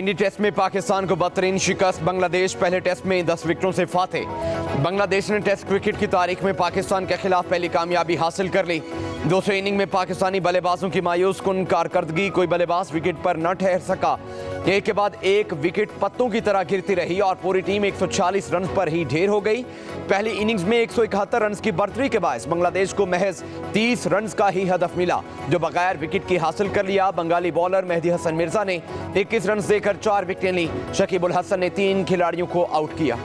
इंडी test में पाकिस्तान को बदतरीन शिकस्त। बांग्लादेश पहले टेस्ट में 10 विकेटों से फाते। बांग्लादेश ने टेस्ट क्रिकेट की तारीख में पाकिस्तान के खिलाफ पहली कामयाबी हासिल कर ली। दूसरे इनिंग में पाकिस्तानी बल्लेबाजों की मायूस कुन कारकर्दगी, कोई बल्लेबाज विकेट पर न ठहर सका। एक के बाद एक विकेट पत्तों की तरह गिरती रही और पूरी टीम 140 रन पर ही ढेर हो गई। पहली इनिंग्स में 171 रन की बढ़तरी के बायस बांग्लादेश को महज 30 रन का ही हदफ मिला, जो बगैर विकेट की हासिल कर लिया। बंगाली बॉलर मेहदी हसन मिर्जा ने 21 रन देकर 4 विकेटें ली। शकीब उल हसन ने 3 खिलाड़ियों को आउट किया।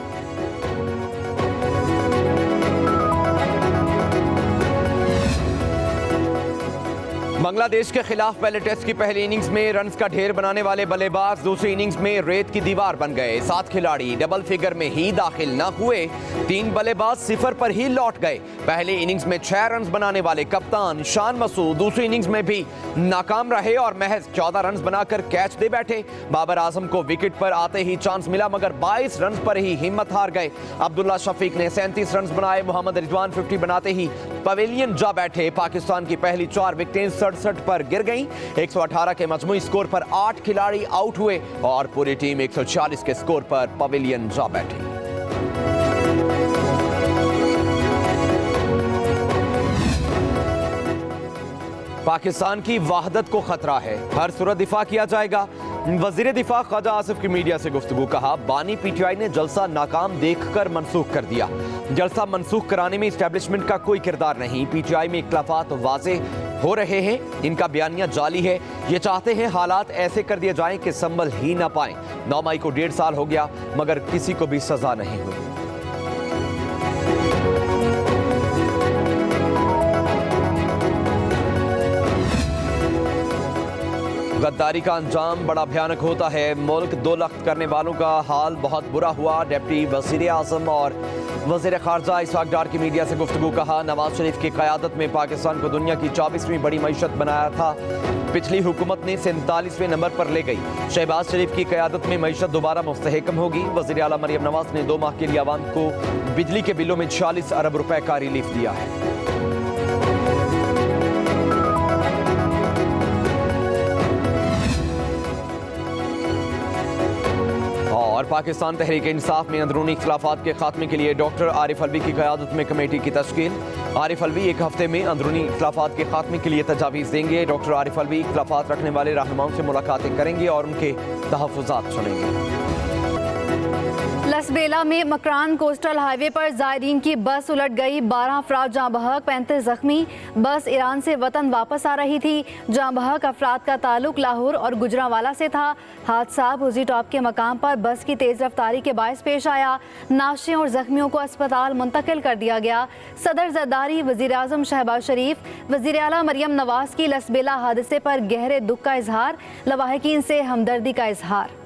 बांग्लादेश के खिलाफ पहले टेस्ट की पहली इनिंग्स में रन्स का ढेर बनाने वाले बल्लेबाज दूसरी इनिंग्स में रेत की दीवार बन गए। 7 खिलाड़ी डबल फिगर में ही दाखिल न हुए। 3 बल्लेबाज सिफर पर ही लौट गए। पहली इनिंग्स में 6 रन बनाने वाले कप्तान शान मसूद दूसरी इनिंग्स में भी नाकाम रहे और महज 14 रन बनाकर कैच दे बैठे। बाबर आजम को विकेट पर आते ही चांस मिला, मगर 22 रन पर ही हिम्मत हार गए। अब्दुल्ला शफीक ने 37 रन बनाए। मोहम्मद रिजवान 50 बनाते ही पवेलियन जा बैठे। पाकिस्तान की पहली 4 विकेटें 67 पर गिर गईं। 118 के मजमूई स्कोर पर 8 खिलाड़ी आउट हुए और पूरी टीम 140 के स्कोर पर पवेलियन जा बैठी। पाकिस्तान की वहदत को खतरा है, हर सूरत दिफा किया जाएगा। वजीर दिफा ख्वाजा आसिफ की मीडिया से गुफ्तगू। कहा, बानी पीटीआई ने जलसा नाकाम देखकर मनसूख कर दिया। जलसा मनसूख कराने में इस्टेब्लिशमेंट का कोई किरदार नहीं। पीटीआई में इख्तलाफात वाज़े हो रहे हैं, इनका बयानिया जाली है। ये चाहते हैं हालात ऐसे कर दिए जाएं कि संभल ही ना पाएं। 9 मई को 1.5 साल हो गया मगर किसी को भी सजा नहीं हुई। गद्दारी का अंजाम बड़ा भयानक होता है। मुल्क दो लख्त करने वालों का हाल बहुत बुरा हुआ। डिप्टी वज़ीर आज़म और वज़ीर ख़ारजा इसहाक़ डार की मीडिया से गुफ्तगू। कहा, नवाज शरीफ की क़यादत में पाकिस्तान को दुनिया की 24वीं बड़ी मईशत बनाया था। पिछली हुकूमत ने 47वें नंबर पर ले गई। शहबाज शरीफ की क़यादत में मईशत दोबारा मुस्तहकम होगी। वज़ीर आला मरियम नवाज ने 2 माह के लिए आवाम को बिजली के बिलों में 46 अरब रुपए का रिलीफ दिया है। और पाकिस्तान तहरीक इंसाफ में अंदरूनी इख्तिलाफात के खात्मे के लिए डॉक्टर आरिफ अलवी की क़यादत में कमेटी की तश्कील। आरिफ अलवी 1 हफ्ते में अंदरूनी इख्तिलाफात के खात्मे के लिए तजावीज़ देंगे। डॉक्टर आरिफ अलवी इख्तिलाफात रखने वाले रहनुमाओं से मुलाकातें करेंगे और उनके तहफ़्फ़ुज़ात सुनेंगे। लसबेला में मकरान कोस्टल हाईवे पर ज़ायरीन की बस उलट गई। 12 अफराद जाँ बहक, 35 जख्मी। बस ईरान से वतन वापस आ रही थी। जाँ बहक अफराद का ताल्लुक लाहौर और गुजरांवाला से था। हादसा हुजी टॉप के मकाम पर बस की तेज़ रफ्तारी के बायस पेश आया। नाशे और जख्मियों को अस्पताल मुंतकिल कर दिया गया। सदर जरदारी, वज़ीर आज़म शहबाज शरीफ, वज़ीर आला मरियम नवाज की लसबेला हादसे पर गहरे दुख का इजहार। लवाहिकीन से हमदर्दी का इजहार।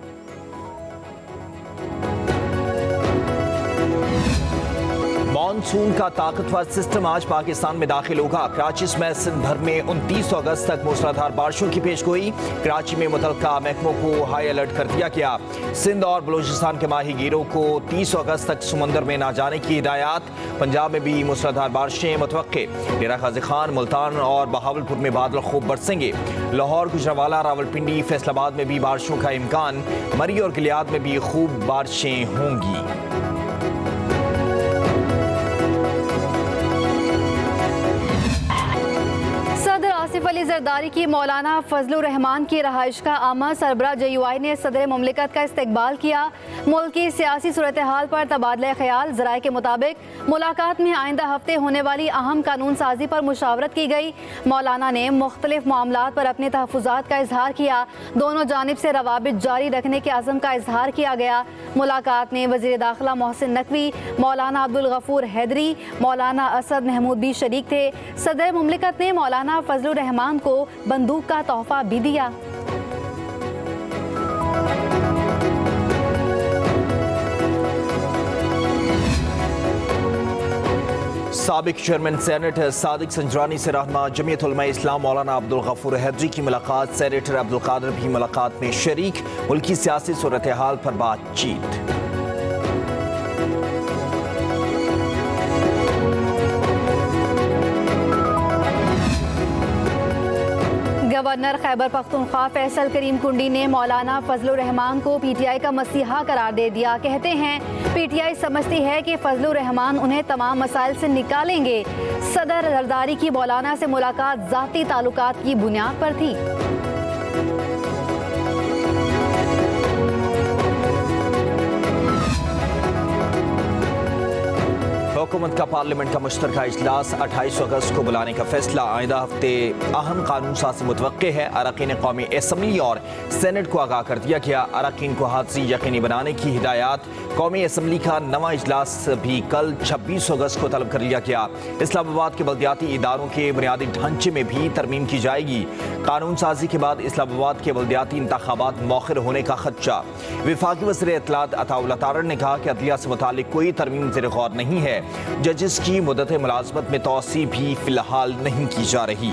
मानसून का ताकतवर सिस्टम आज पाकिस्तान में दाखिल होगा। कराची में सिंध भर में 29 अगस्त तक मूसलाधार बारिशों की पेशगोई। कराची में मुतल्लिका महकमों को हाई अलर्ट कर दिया गया। सिंध और बलूचिस्तान के माहीगीरों को 30 अगस्त तक समंदर में ना जाने की हिदायत। पंजाब में भी मूसलाधार बारिशें मुतवक्के। डेरा गाजी खान, मुल्तान और बहावलपुर में बादल खूब बरसेंगे। लाहौर, गुजरांवाला, रावलपिंडी, फैसलाबाद में भी बारिशों का इम्कान। मरी और गिलियाद में भी खूब बारिशें होंगी। आसिफ अली जरदारी की मौलाना फजलुर रहमान की रहाइश का आमा सरबरा JUI ने सदर मुमलिकत का इस्तकबाल किया। मुल्क की सियासी सूरत हाल पर तबादला ख्याल। ज़राए के मुताबिक मुलाकात में आइंदा हफ्ते होने वाली अहम कानून साजी पर मुशावरत की गई। मौलाना ने मुख्तलिफ मामलात पर अपने तहफ़्फ़ुज़ात का इजहार किया। दोनों जानिब से रवाबित जारी रखने के अज़म का इजहार किया गया। मुलाकात में वज़ीर दाखिला मोहसिन नकवी, मौलाना अब्दुल गफूर हैदरी, मौलाना असद महमूद भी शरीक थे। सदर मुमलिकत ने मौलाना फजलुर रहमान को बंदूक का तोहफा भी दिया। साबिक चेयरमैन सेनेटर सादिक संजरानी से रहनुमा जमीयत उलमा इस्लाम मौलाना अब्दुल गफूर हैदरी की मुलाकात। सेनेटर अब्दुल कादिर भी मुलाकात में शरीक। मुल्की सियासी सूरत हाल पर बातचीत। गवर्नर खैबर पख्तूनख्वा फैसल करीम कुंडी ने मौलाना फजलुर रहमान को पीटीआई का मसीहा करार दे दिया। कहते हैं पीटीआई समझती है कि फजलुर रहमान उन्हें तमाम मसाइल से निकालेंगे। सदर जरदारी की मौलाना से मुलाकात ज़ाती ताल्लुकात की बुनियाद पर थी। हुकूमत का पार्लियामेंट का मुश्तरका इजलास 28 अगस्त को बुलाने का फैसला। आइंदा हफ्ते अहम कानून साज़ी मुतवक्के है। अरकान कौमी असम्बली और सेनेट को आगाह कर दिया गया। अरकान को हाज़िरी यकीनी बनाने की हिदायत। कौमी असम्बली का नवा इजलास भी कल 26 अगस्त को तलब कर लिया गया। इस्लामाबाद के बल्दियाती इदारों के बुनियादी ढांचे में भी तरमीम की जाएगी। कानून साजी के बाद इस्लामाबाद के बल्दियाती इंतखाबात मौखर होने का खदशा। वफाकी वज़ीर इत्तलात अताउल्लाह तारड़ ने कहा कि अदलिया से मुतालिक कोई तरमीम ज़ेर गौर नहीं है। जजेस की मुद्दत मुलाजमत में तौसी भी फिलहाल नहीं की जा रही।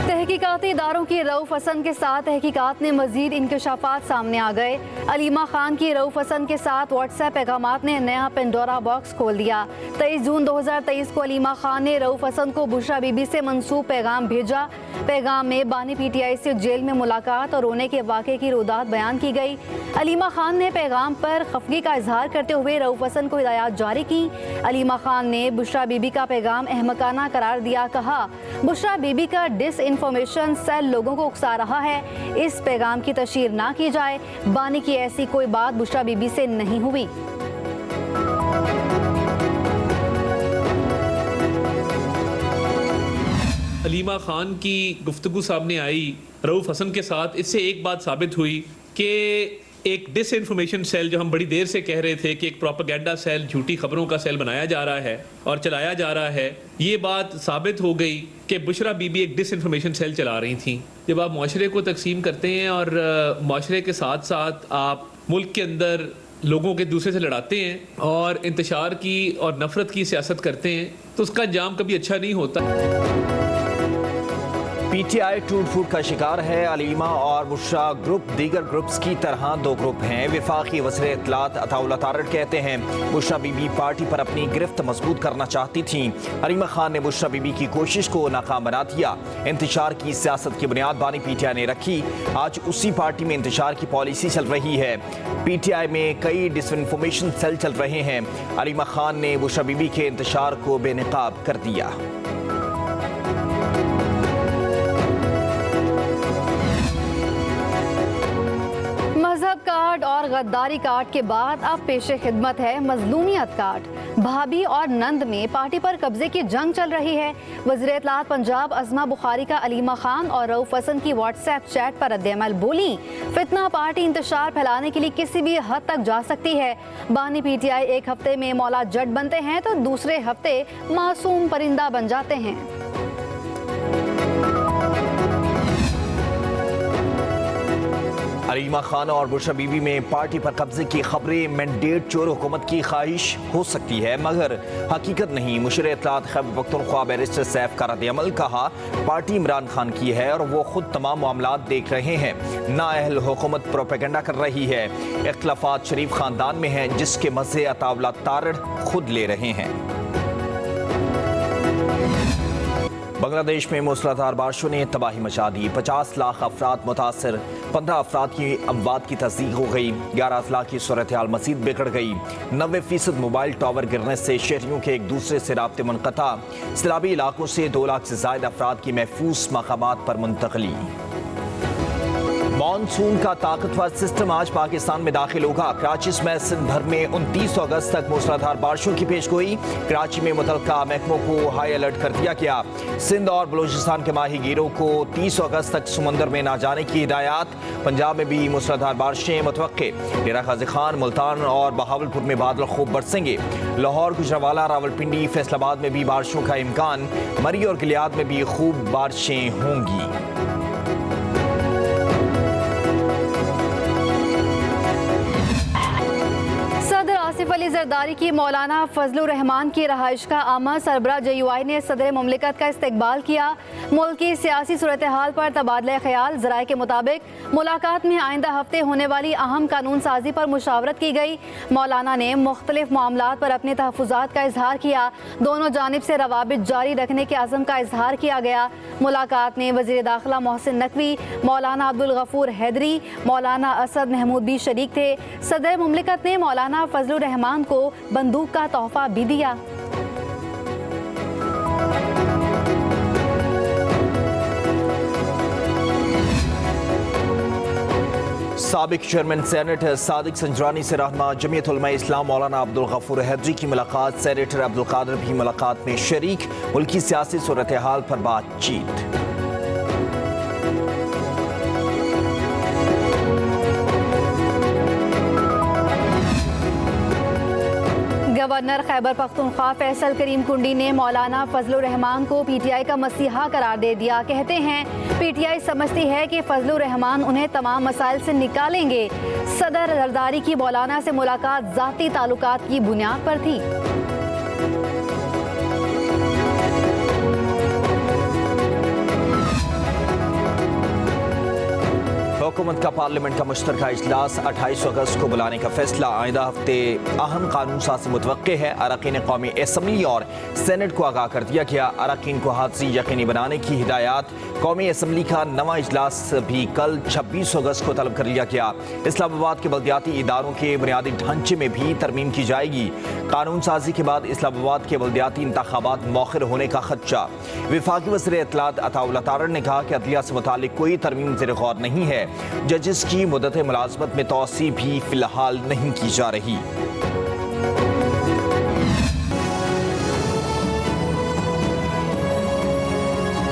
तहकीकाती इदारों की रऊफ हसन के साथ तहकीकात में मजीद इंकशाफात सामने आ गए। अलीमा खान की रऊफ हसन के साथ व्हाट्सएप पैगामात ने नया पेंडोरा बॉक्स खोल दिया। 23 जून 2023 को अलीमा खान ने रऊफ हसन को बुशरा बीबी से मंसूब पैगाम भेजा। पैगाम में बानी पीटीआई से जेल में मुलाकात और रोने के वाक़े की रुदात बयान की गई। अलीमा खान ने पैगाम पर खफगी का इजहार करते हुए रऊफ हसन को हिदायत जारी की। अलीमा खान ने बुशरा बीबी का पैगाम अहमकाना करार दिया। कहा बुशरा बीबी का डिस इन्फॉर्मेशन सेल लोगों को उकसा रहा है। इस पैगाम की तशहीर ना की जाए। बानी की ऐसी कोई बात बुशरा बीबी से नहीं हुई। अलीमा खान की गुफ्तगू सामने आई रऊफ हसन के साथ। इससे एक बात साबित हुई कि एक डिस इन्फॉर्मेशन सेल जो हम बड़ी देर से कह रहे थे कि एक प्रोपेगेंडा सेल, झूठी खबरों का सेल बनाया जा रहा है और चलाया जा रहा है, ये बात साबित हो गई कि बुशरा बीबी एक डिस इन्फॉर्मेशन सेल चला रही थी। जब आप माशरे को तकसीम करते हैं और माशरे के साथ साथ आप मुल्क के अंदर लोगों के दूसरे से लड़ाते हैं और इंतशार की और नफरत की सियासत करते हैं तो उसका अंजाम कभी अच्छा नहीं होता। पीटीआई टूट फूट का शिकार है। अलीमा और बुशरा ग्रुप दीगर ग्रुप्स की तरह दो ग्रुप हैं। वफाकी वज़ीर इत्तलात अताउल्लाह तारड़ कहते हैं बुशरा बीबी पार्टी पर अपनी गिरफ्त मजबूत करना चाहती थी। अलीमा खान ने बुशरा बीबी की कोशिश को नाकाम बना दिया। इंतशार की सियासत की बुनियाद बानी पीटीआई ने रखी। आज उसी पार्टी में इंतशार की पॉलिसी चल रही है। पीटीआई में कई डिसइंफॉर्मेशन सेल चल रहे हैं। अलीमा खान ने बुशरा बीबी के इंतशार को बेनकाब कर दिया। मजहब कार्ड और गद्दारी कार्ड के बाद अब पेशे खिदमत है मजलूमियत कार्ड। भाभी और नंद में पार्टी पर कब्जे की जंग चल रही है। वज़ीर इत्तलात पंजाब अज़मा बुखारी का अलीमा खान और रऊफ हसन की व्हाट्सएप चैट पर रद्द-ए-अमल बोली। फितना पार्टी इंतशार फैलाने के लिए किसी भी हद तक जा सकती है। बानी पीटीआई एक हफ्ते में मौला जट बनते हैं तो दूसरे हफ्ते मासूम परिंदा बन जाते हैं। अलीमा खान और बुशरा बीबी में पार्टी पर कब्जे की खबरें मैंडेट चोर हुकूमत की ख्वाहिश हो सकती है मगर हकीकत नहीं। मुशीर इत्तलात खैबर पख्तूनख्वा बैरिस्टर सैफ का रद्द-ए-अमल कहा पार्टी इमरान खान की है और वो खुद तमाम मामलात देख रहे हैं। नाअहल हुकूमत प्रोपेगेंडा कर रही है। इख्तिलाफात शरीफ खानदान में हैं जिसके मज़े अताउल्लाह तारड़ खुद ले रहे हैं। बांग्लादेश में मूसलाधार बारिशों ने तबाही मचा दी। 50 लाख अफराद मुतासर, 15 अफराद की अमवात की तस्दीक हो गई। 11 अजला की सूरत हाल मज़ीद बिगड़ गई। 90% मोबाइल टावर गिरने से शहरियों के एक दूसरे से राब्ते मुनक़ता। सैलाबी इलाकों से 2 लाख से ज़ायद अफराद की महफूज मकामात पर मुंतकली। मानसून का ताकतवर सिस्टम आज पाकिस्तान में दाखिल होगा। कराची में सिंध भर में 29 अगस्त तक मूसलाधार बारिशों की पेशगोई। कराची में मुतल्लिका महकमों को हाई अलर्ट कर दिया गया। सिंध और बलूचिस्तान के माहीगीरों को 30 अगस्त तक समंदर में ना जाने की हिदायत। पंजाब में भी मूसलाधार बारिशें मुतवक्के। डेरा गाजी खान, मुल्तान और बहावलपुर में बादल खूब बरसेंगे। लाहौर, गुजरावाला, रावलपिंडी, फैसलाबाद में भी बारिशों का इम्कान। मरी और गिलियाद में भी खूब बारिशें होंगी। आसिफ अली जरदारी की मौलाना फजलुर रहमान की रहाइश का आमा सरबरा JUI ने सदर मुमलिकत का इस्तकबाल किया। मुल्क की सियासी सूरत हाल पर तबादला ख्याल। ज़राए के मुताबिक मुलाकात में आइंदा हफ्ते होने वाली अहम कानून साजी पर मुशावरत की गई। मौलाना ने मुख्तलिफ मामलात पर अपने तहफ़्फ़ुज़ात का इजहार किया। दोनों जानिब से रवाबित जारी रखने के अज़म का इजहार किया गया। मुलाकात में वज़ीर दाखिला मोहसिन नकवी, मौलाना अब्दुल गफूर हैदरी, मौलाना असद महमूद भी शरीक थे। सदर मुमलिकत ने मौलाना फजलुर रहमान को बंदूक का तोहफा भी दिया। साबिक चेयरमैन सेनेट सादिक संजरानी से रहनुमा जमीयत उलमा इस्लाम मौलाना अब्दुल गफूर हैदरी की मुलाकात। सेनेटर अब्दुल कादिर भी मुलाकात में शरीक। मुल्की सियासी सूरत हाल पर बातचीत। गवर्नर खैबर पख्तूनख्वा फैसल करीम कुंडी ने मौलाना फजलुर रहमान को PTI का मसीहा करार दे दिया। कहते हैं PTI समझती है कि फजलुर रहमान उन्हें तमाम मसाइल से निकालेंगे। सदर जरदारी की मौलाना से मुलाकात ज़ाती ताल्लुकात की बुनियाद पर थी। हुकूमत का पार्लियामेंट का मुश्तरका इजलास 28 अगस्त को बुलाने का फैसला। आइंदा हफ्ते अहम कानून साज़ी मुतवक्के है। अरकान कौमी असम्बली और सेनेट को आगाह कर दिया गया। अरकान को हाज़िरी यकीनी बनाने की हिदायत। कौमी असम्बली का नवा इजलास भी कल 26 अगस्त को तलब कर लिया गया। इस्लामाबाद के बल्दियाती इदारों के बुनियादी ढांचे में भी तरमीम की जाएगी। कानून साजी के बाद इस्लामाबाद के बल्दियाती इंतखाबात मौखिर होने का खदशा। वफाकी वज़ीर इत्तलात अताउल्लाह तारड़ ने कहा कि अदलिया से मुतालिक कोई तरमीम ज़ेर गौर नहीं है। जजेस की मुद्दत मुलाजमत में तोसी भी फिलहाल नहीं की जा रही।